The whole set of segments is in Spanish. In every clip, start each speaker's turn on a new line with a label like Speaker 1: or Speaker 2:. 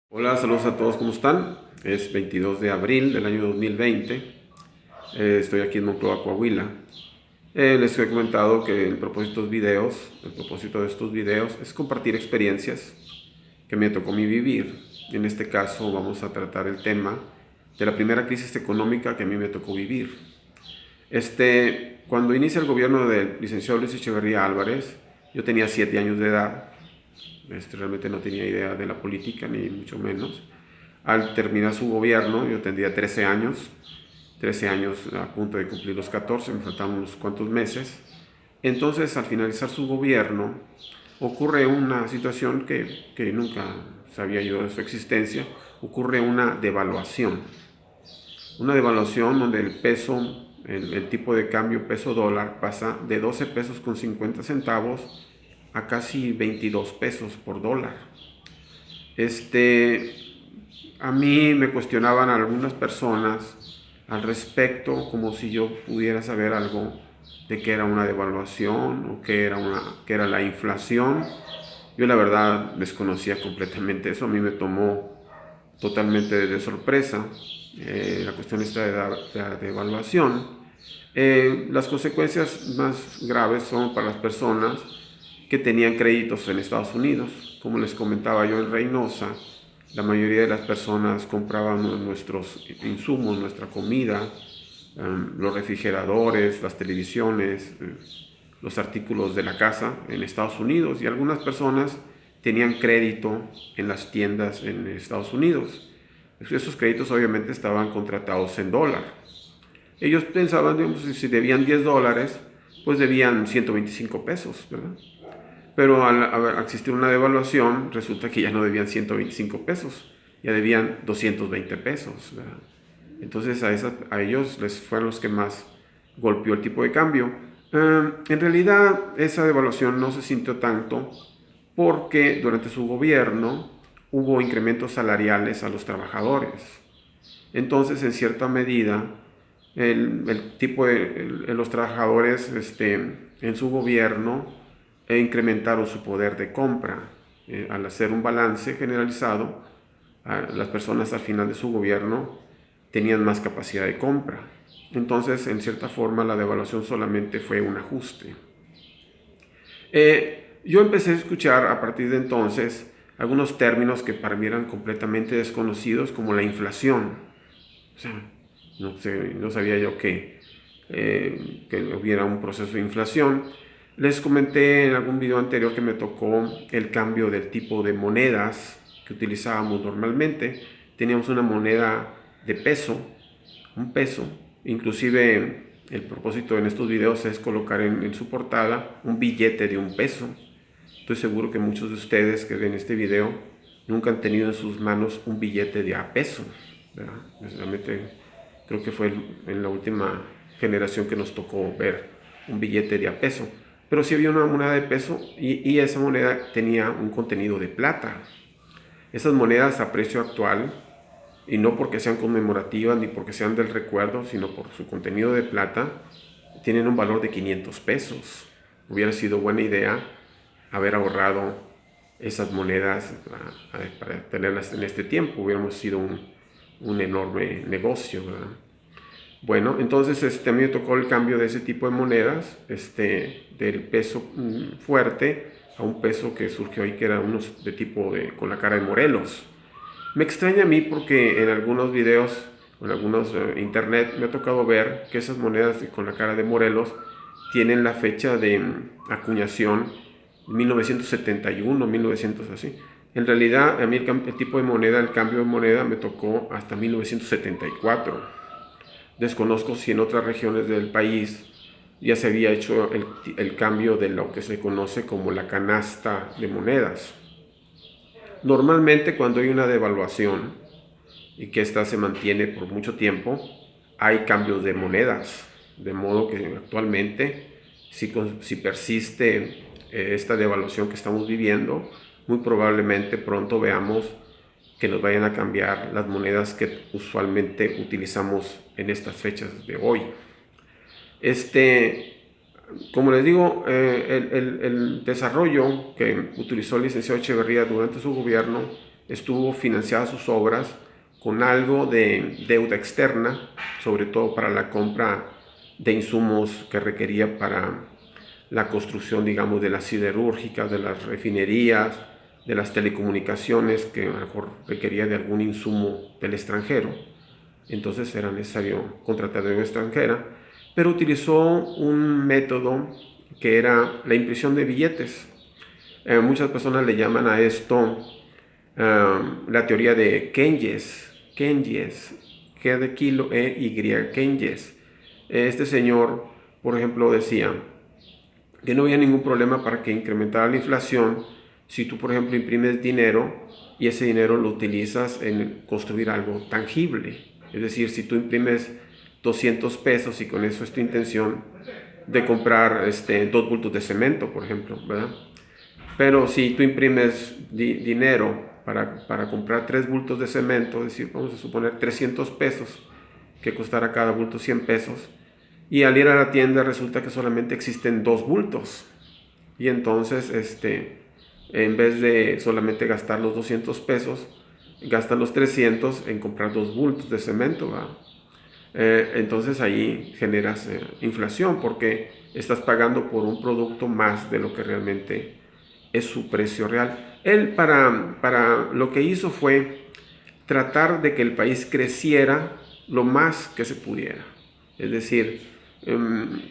Speaker 1: Hola, saludos a todos, ¿cómo están? Es 22 de abril del año 2020. Estoy aquí en Monclova, Coahuila. Les he comentado que el propósito de estos videos es compartir experiencias que me tocó a mí vivir. En este caso vamos a tratar el tema de la primera crisis económica que a mí me tocó vivir. Cuando inicia el gobierno del licenciado Luis Echeverría Álvarez, yo tenía 7 años de edad. Realmente no tenía idea de la política, ni mucho menos. Al terminar su gobierno, yo tendría 13 años a punto de cumplir los 14, me faltaban unos cuantos meses. Entonces, al finalizar su gobierno, ocurre una situación que nunca sabía yo de su existencia, ocurre una devaluación. Una devaluación donde el peso, el tipo de cambio peso dólar pasa de 12 pesos con 50 centavos a casi 22 pesos por dólar. Este, a mí me cuestionaban algunas personas al respecto, como si yo pudiera saber algo de qué era una devaluación o qué era la inflación. Yo la verdad desconocía completamente eso, a mí me tomó totalmente de sorpresa la cuestión esta de la devaluación. Las consecuencias más graves son para las personas que tenían créditos en Estados Unidos. Como les comentaba yo en Reynosa, la mayoría de las personas compraban nuestros insumos, nuestra comida, los refrigeradores, las televisiones, los artículos de la casa en Estados Unidos, y algunas personas tenían crédito en las tiendas en Estados Unidos. Esos créditos obviamente estaban contratados en dólar. Ellos pensaban, digamos, si debían $10, pues debían 125 pesos, ¿verdad? Pero al existir una devaluación, resulta que ya no debían 125 pesos, ya debían 220 pesos, ¿verdad? Entonces a ellos les fueron los que más golpeó el tipo de cambio. En realidad esa devaluación no se sintió tanto porque durante su gobierno hubo incrementos salariales a los trabajadores. Entonces, en cierta medida, el tipo de los trabajadores en su gobierno incrementaron su poder de compra. Al hacer un balance generalizado, las personas al final de su gobierno tenían más capacidad de compra. Entonces, en cierta forma, la devaluación solamente fue un ajuste. Yo empecé a escuchar a partir de entonces algunos términos que para mí eran completamente desconocidos, como la inflación. O sea, no sabía yo que hubiera un proceso de inflación. Les comenté en algún video anterior que me tocó el cambio del tipo de monedas que utilizábamos normalmente. Teníamos una moneda de peso, un peso. Inclusive el propósito en estos videos es colocar en su portada un billete de un peso. Estoy seguro que muchos de ustedes que ven este video nunca han tenido en sus manos un billete de a peso, ¿verdad? Realmente creo que fue en la última generación que nos tocó ver un billete de a peso. Pero sí había una moneda de peso y esa moneda tenía un contenido de plata. Esas monedas a precio actual, y no porque sean conmemorativas ni porque sean del recuerdo, sino por su contenido de plata, tienen un valor de 500 pesos. Hubiera sido buena idea haber ahorrado esas monedas para tenerlas en este tiempo. Hubiéramos sido un enorme negocio, ¿verdad? Bueno, entonces a mí me tocó el cambio de ese tipo de monedas, del peso fuerte a un peso que surgió ahí, que era unos de tipo con la cara de Morelos. Me extraña a mí porque en algunos videos, en algunos internet, me ha tocado ver que esas monedas con la cara de Morelos tienen la fecha de acuñación 1971, 1900 así. En realidad, a mí el tipo de moneda, el cambio de moneda me tocó hasta 1974. Desconozco si en otras regiones del país ya se había hecho el cambio de lo que se conoce como la canasta de monedas. Normalmente cuando hay una devaluación y que ésta se mantiene por mucho tiempo, hay cambios de monedas, de modo que actualmente si persiste esta devaluación que estamos viviendo, muy probablemente pronto veamos que nos vayan a cambiar las monedas que usualmente utilizamos en estas fechas de hoy. Este, Como les digo, el desarrollo que utilizó el licenciado Echeverría durante su gobierno estuvo financiadas sus obras con algo de deuda externa, sobre todo para la compra de insumos que requería para la construcción, digamos, de las siderúrgicas, de las refinerías, de las telecomunicaciones, que a lo mejor requería de algún insumo del extranjero. Entonces era necesario contratar deuda extranjera, pero utilizó un método que era la impresión de billetes. Muchas personas le llaman a esto la teoría de Keynes, G de kilo, Y, Keynes. Este señor, por ejemplo, decía que no había ningún problema para que incrementara la inflación si tú, por ejemplo, imprimes dinero y ese dinero lo utilizas en construir algo tangible. Es decir, si tú imprimes 200 pesos y con eso es tu intención de comprar 2 bultos de cemento, por ejemplo, ¿verdad? Pero si tú imprimes dinero para comprar 3 bultos de cemento, es decir, vamos a suponer 300 pesos, que costará cada bulto 100 pesos, y al ir a la tienda resulta que solamente existen 2 bultos. Y entonces, en vez de solamente gastar los 200 pesos, gastas los 300 en comprar 2 bultos de cemento, ¿verdad? Entonces ahí generas inflación porque estás pagando por un producto más de lo que realmente es su precio real. Él para lo que hizo fue tratar de que el país creciera lo más que se pudiera. Es decir,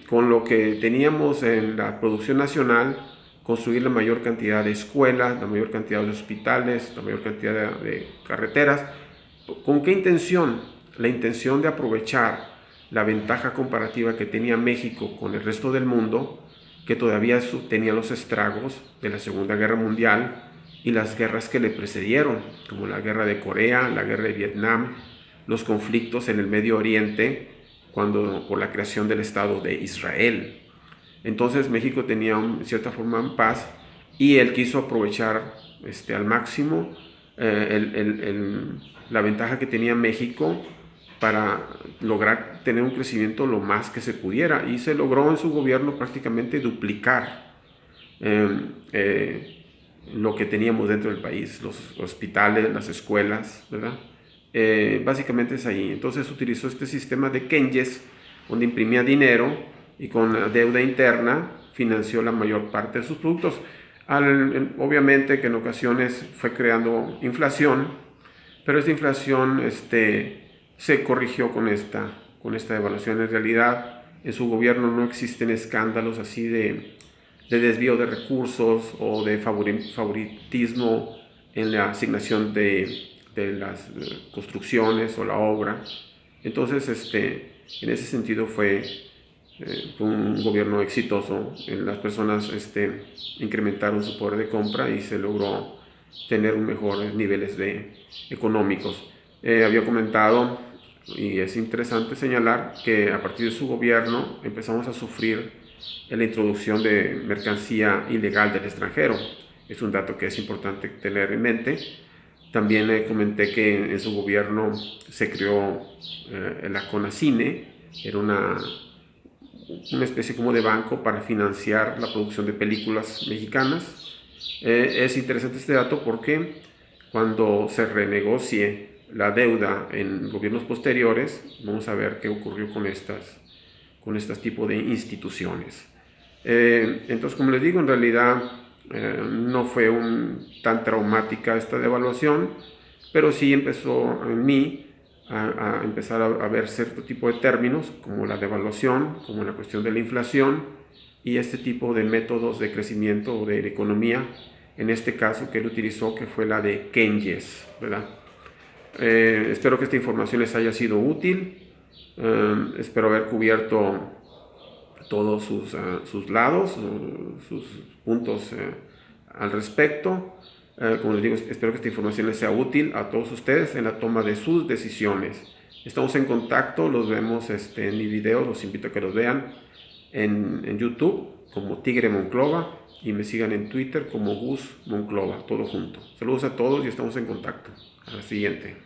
Speaker 1: con lo que teníamos en la producción nacional, construir la mayor cantidad de escuelas, la mayor cantidad de hospitales, la mayor cantidad de carreteras. ¿Con qué intención? La intención de aprovechar la ventaja comparativa que tenía México con el resto del mundo, que todavía tenía los estragos de la Segunda Guerra Mundial y las guerras que le precedieron, como la guerra de Corea, la guerra de Vietnam, los conflictos en el Medio Oriente, por la creación del Estado de Israel. Entonces México tenía en cierta forma paz y él quiso aprovechar al máximo la ventaja que tenía México para lograr tener un crecimiento lo más que se pudiera, y se logró en su gobierno prácticamente duplicar lo que teníamos dentro del país, los hospitales, las escuelas, ¿verdad? Básicamente es ahí. Entonces utilizó este sistema de Keynes, donde imprimía dinero y con deuda interna financió la mayor parte de sus productos. Obviamente que en ocasiones fue creando inflación, pero esta inflación se corrigió con esta devaluación. En realidad, en su gobierno no existen escándalos así de desvío de recursos o de favoritismo en la asignación de las construcciones o la obra. Entonces, en ese sentido fue un gobierno exitoso. Las personas incrementaron su poder de compra y se logró tener mejores niveles económicos. Había comentado, y es interesante señalar, que a partir de su gobierno empezamos a sufrir la introducción de mercancía ilegal del extranjero. Es un dato que es importante tener en mente. También comenté que en su gobierno se creó la CONACINE, era una especie como de banco para financiar la producción de películas mexicanas. Es interesante este dato porque cuando se renegocie la deuda en gobiernos posteriores, vamos a ver qué ocurrió con estos tipos de instituciones. Entonces, como les digo, en realidad no fue tan traumática esta devaluación, pero sí empezó en mí a empezar a ver cierto tipo de términos, como la devaluación, como la cuestión de la inflación y este tipo de métodos de crecimiento o de economía, en este caso que él utilizó, que fue la de Keynes, ¿verdad? Espero que esta información les haya sido útil. Espero haber cubierto todos sus lados, sus puntos al respecto. Como les digo, espero que esta información les sea útil a todos ustedes en la toma de sus decisiones. Estamos en contacto, los vemos en mi video, los invito a que los vean en YouTube como Tigre Monclova y me sigan en Twitter como Gus Monclova, todo junto. Saludos a todos y estamos en contacto. A la siguiente.